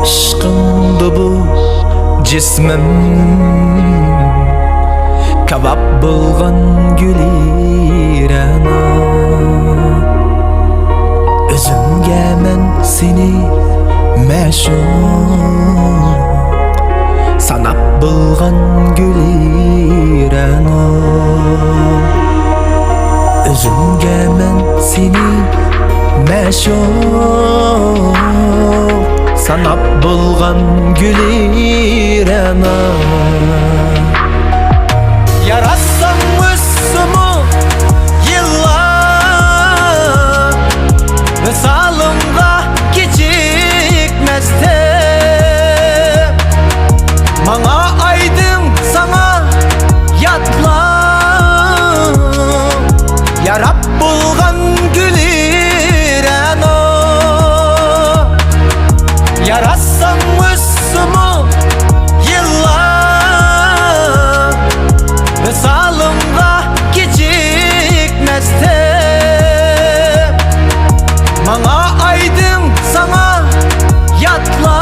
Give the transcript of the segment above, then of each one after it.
ishqimdi bu jismim, kabab bo'lgan gulirana. Özümge men seni meşhur sanap bulgan gülirana. Özümge men seni meşhur sanap bulgan gülirana. Yaratsam üstümü yıllar vesalımda gecikmezdi. Bana aydın sana yatla, yarab bulgan gülirana. Yaratsam üstümü yıllar vesalımda gecikmezdi. Bana aydın sana yatla,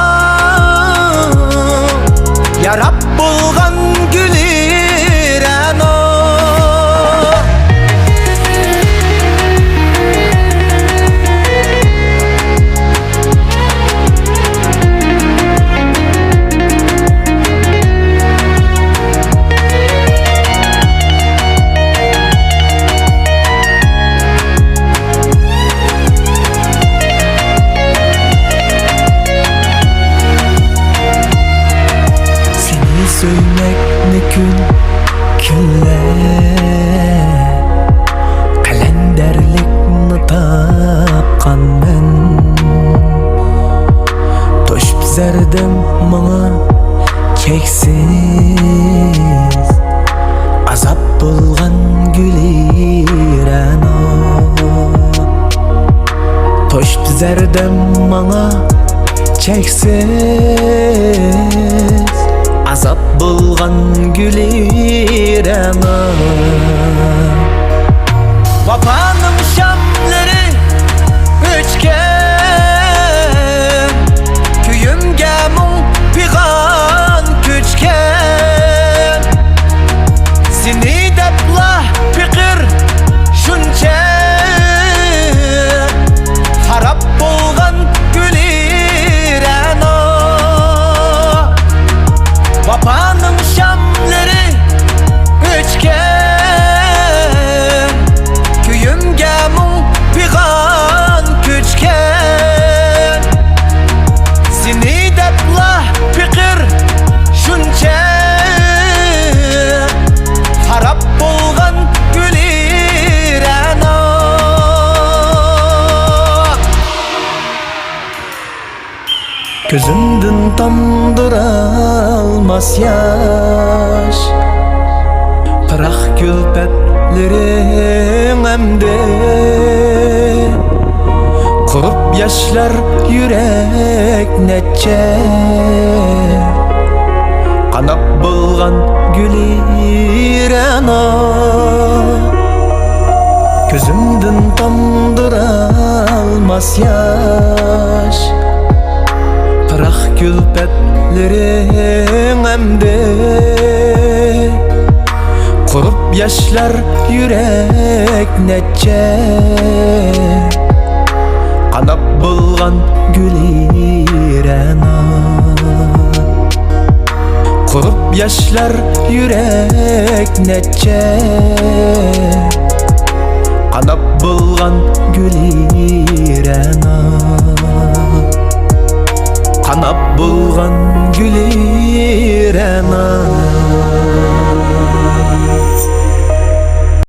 yarab bulgan gülirana. Söylemek ne gün günler, kalenderlikni tapkan ben. Toşup zerdim bana cheksiz azap bulgan gülirana. Toşup zerdim bana cheksiz azap bulgan gülirana. Vafanın şamları üçgen, köyümge mung pigan küçken. Seni depla fikir şunca harap bulgan gülirana. Vapanın şamları üçgen, köyümge mung pigan küçken. Seni depla fikir şunca harap bulgan gülirana. Gözümdün tamdıralmaz yaş, pırak külpetlerin emde. Kurup yaşlar yürek netçe, kanap bulgan gülirana. Gözümdün tamdıralmaz yaş, pırak külpetlerin emde. Kurup yaşlar yürek netçe, kanap bulgan gülirana. Kurup yaşlar yürek netçe, kanap bulgan gülirana. Kanap bulgan gülirana.